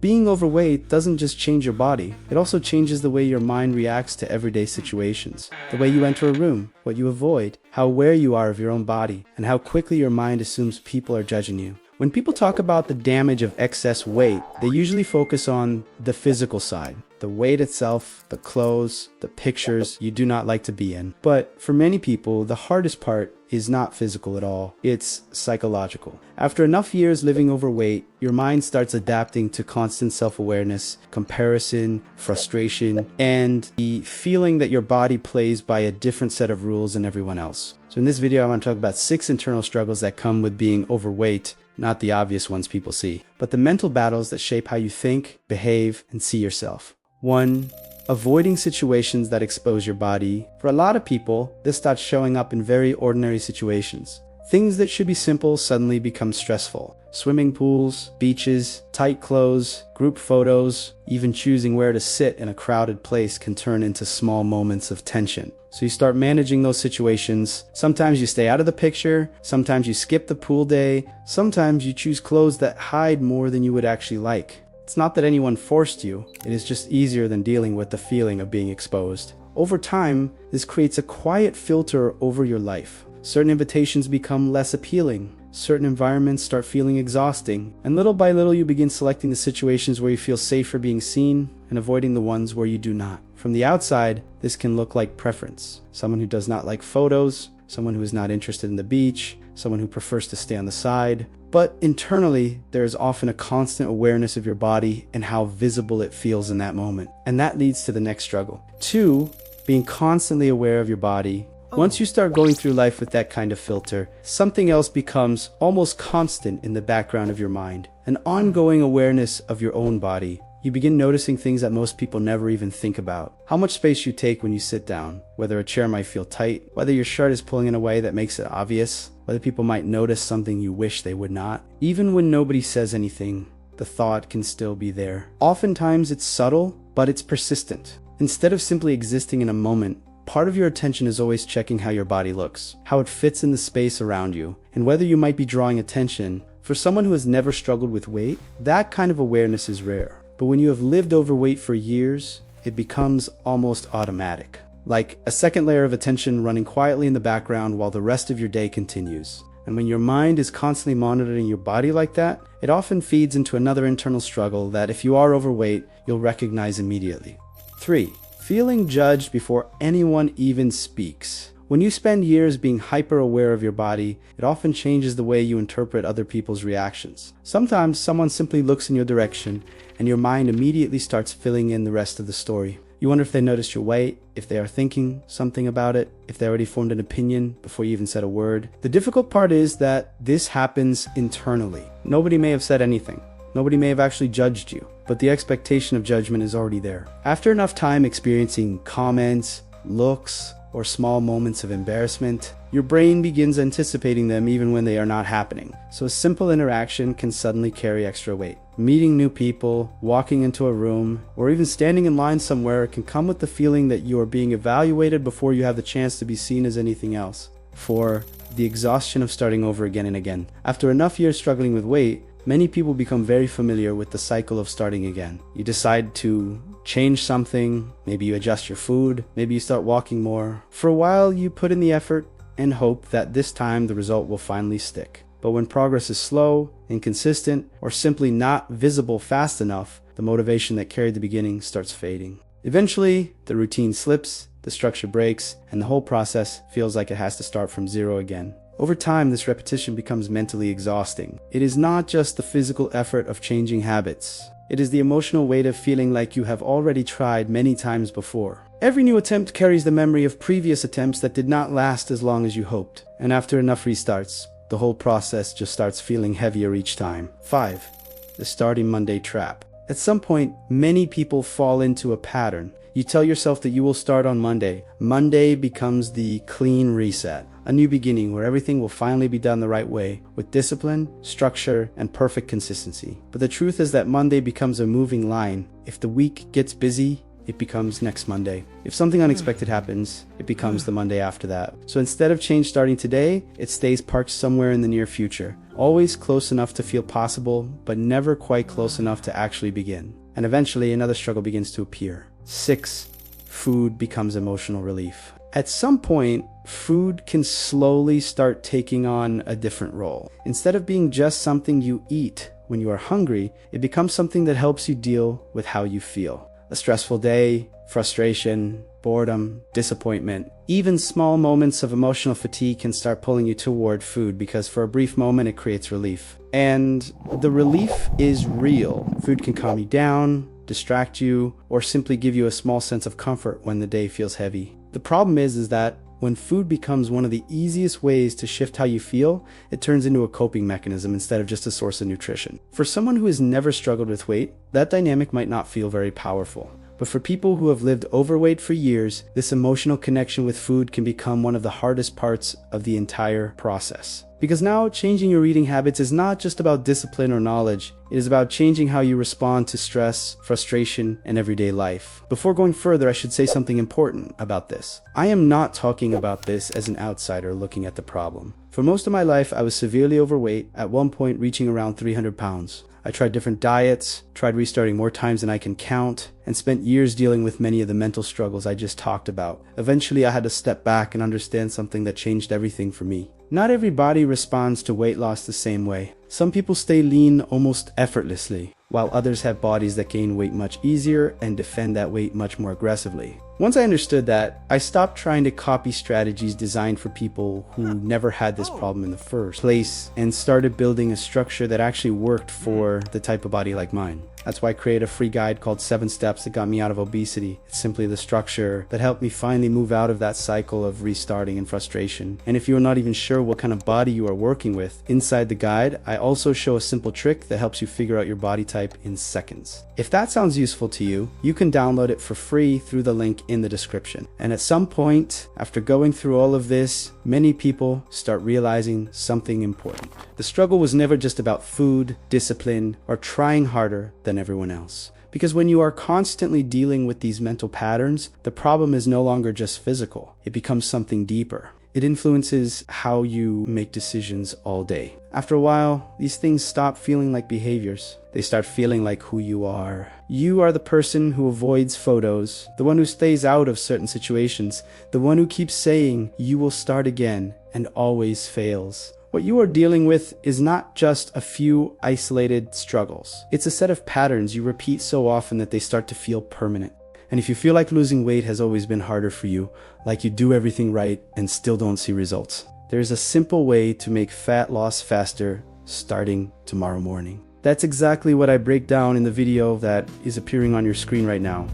being overweight doesn't just change your body, it also changes the way your mind reacts to everyday situations. The way you enter a room, what you avoid, how aware you are of your own body, and how quickly your mind assumes people are judging you. When people talk about the damage of excess weight, they usually focus on the physical side, the weight itself, the clothes, the pictures you do not like to be in. But for many people, the hardest part is not physical at all, it's psychological. After enough years living overweight, your mind starts adapting to constant self-awareness, comparison, frustration, and the feeling that your body plays by a different set of rules than everyone else. So in this video, I want to talk about 6 internal struggles that come with being overweight, not the obvious ones people see, but the mental battles that shape how you think, behave, and see yourself. 1. Avoiding situations that expose your body. For a lot of people, this starts showing up in very ordinary situations. Things that should be simple suddenly become stressful. Swimming pools, beaches, tight clothes, group photos, even choosing where to sit in a crowded place can turn into small moments of tension. So you start managing those situations. Sometimes you stay out of the picture, sometimes you skip the pool day, sometimes you choose clothes that hide more than you would actually like. It's not that anyone forced you, it is just easier than dealing with the feeling of being exposed. Over time, this creates a quiet filter over your life. Certain invitations become less appealing, certain environments start feeling exhausting, and little by little you begin selecting the situations where you feel safer being seen and avoiding the ones where you do not. From the outside, this can look like preference. Someone who does not like photos, someone who is not interested in the beach, someone who prefers to stay on the side. But internally, there is often a constant awareness of your body and how visible it feels in that moment. And that leads to the next struggle. 2, being constantly aware of your body. Once you start going through life with that kind of filter, something else becomes almost constant in the background of your mind. An ongoing awareness of your own body. You begin noticing things that most people never even think about. How much space you take when you sit down, whether a chair might feel tight, whether your shirt is pulling in a way that makes it obvious, whether people might notice something you wish they would not. Even when nobody says anything, the thought can still be there. Oftentimes it's subtle, but it's persistent. Instead of simply existing in a moment, part of your attention is always checking how your body looks, how it fits in the space around you, and whether you might be drawing attention. For someone who has never struggled with weight, that kind of awareness is rare. But when you have lived overweight for years, it becomes almost automatic. Like a second layer of attention running quietly in the background while the rest of your day continues. And when your mind is constantly monitoring your body like that, it often feeds into another internal struggle that if you are overweight, you'll recognize immediately. 3. Feeling judged before anyone even speaks. When you spend years being hyper aware of your body, it often changes the way you interpret other people's reactions. Sometimes someone simply looks in your direction and your mind immediately starts filling in the rest of the story. You wonder if they noticed your weight, if they are thinking something about it, if they already formed an opinion before you even said a word. The difficult part is that this happens internally. Nobody may have said anything. Nobody may have actually judged you, but the expectation of judgment is already there. After enough time experiencing comments, looks, or small moments of embarrassment, your brain begins anticipating them even when they are not happening. So a simple interaction can suddenly carry extra weight. Meeting new people, walking into a room, or even standing in line somewhere can come with the feeling that you are being evaluated before you have the chance to be seen as anything else. 4. The exhaustion of starting over again and again. After enough years struggling with weight, many people become very familiar with the cycle of starting again. You decide to change something, maybe you adjust your food, maybe you start walking more. For a while, you put in the effort and hope that this time the result will finally stick. But when progress is slow, inconsistent, or simply not visible fast enough, the motivation that carried the beginning starts fading. Eventually, the routine slips, the structure breaks, and the whole process feels like it has to start from zero again. Over time, this repetition becomes mentally exhausting. It is not just the physical effort of changing habits. It is the emotional weight of feeling like you have already tried many times before. Every new attempt carries the memory of previous attempts that did not last as long as you hoped. And after enough restarts, the whole process just starts feeling heavier each time. 5. The starting Monday trap. At some point, many people fall into a pattern. You tell yourself that you will start on Monday. Monday becomes the clean reset, a new beginning where everything will finally be done the right way, with discipline, structure, and perfect consistency. But the truth is that Monday becomes a moving line. If the week gets busy, it becomes next Monday. If something unexpected happens, it becomes the Monday after that. So instead of change starting today, it stays parked somewhere in the near future, always close enough to feel possible, but never quite close enough to actually begin. And eventually, another struggle begins to appear. 6. Food becomes emotional relief. At some point, food can slowly start taking on a different role. Instead of being just something you eat when you are hungry, it becomes something that helps you deal with how you feel. A stressful day, frustration, boredom, disappointment, even small moments of emotional fatigue can start pulling you toward food because for a brief moment it creates relief. And the relief is real. Food can calm you down, distract you, or simply give you a small sense of comfort when the day feels heavy. The problem is that when food becomes one of the easiest ways to shift how you feel, it turns into a coping mechanism instead of just a source of nutrition. For someone who has never struggled with weight, that dynamic might not feel very powerful. But for people who have lived overweight for years, this emotional connection with food can become one of the hardest parts of the entire process. Because now changing your eating habits is not just about discipline or knowledge, it is about changing how you respond to stress, frustration, and everyday life. Before going further, I should say something important about this. I am not talking about this as an outsider looking at the problem. For most of my life, I was severely overweight, at one point reaching around 300 pounds. I tried different diets, tried restarting more times than I can count, and spent years dealing with many of the mental struggles I just talked about. Eventually, I had to step back and understand something that changed everything for me. Not every body responds to weight loss the same way. Some people stay lean almost effortlessly, while others have bodies that gain weight much easier and defend that weight much more aggressively. Once I understood that, I stopped trying to copy strategies designed for people who never had this problem in the first place and started building a structure that actually worked for the type of body like mine. That's why I created a free guide called 7 Steps that got me out of obesity. It's simply the structure that helped me finally move out of that cycle of restarting and frustration. And if you're not even sure what kind of body you are working with, inside the guide, I also show a simple trick that helps you figure out your body type in seconds. If that sounds useful to you, you can download it for free through the link in the description. And at some point, after going through all of this, many people start realizing something important. The struggle was never just about food, discipline, or trying harder than everyone else. Because when you are constantly dealing with these mental patterns, the problem is no longer just physical. It becomes something deeper. It influences how you make decisions all day. After a while, these things stop feeling like behaviors. They start feeling like who you are. You are the person who avoids photos, the one who stays out of certain situations, the one who keeps saying you will start again and always fails. What you are dealing with is not just a few isolated struggles. It's a set of patterns you repeat so often that they start to feel permanent. And if you feel like losing weight has always been harder for you, like you do everything right and still don't see results, there is a simple way to make fat loss faster starting tomorrow morning. That's exactly what I break down in the video that is appearing on your screen right now.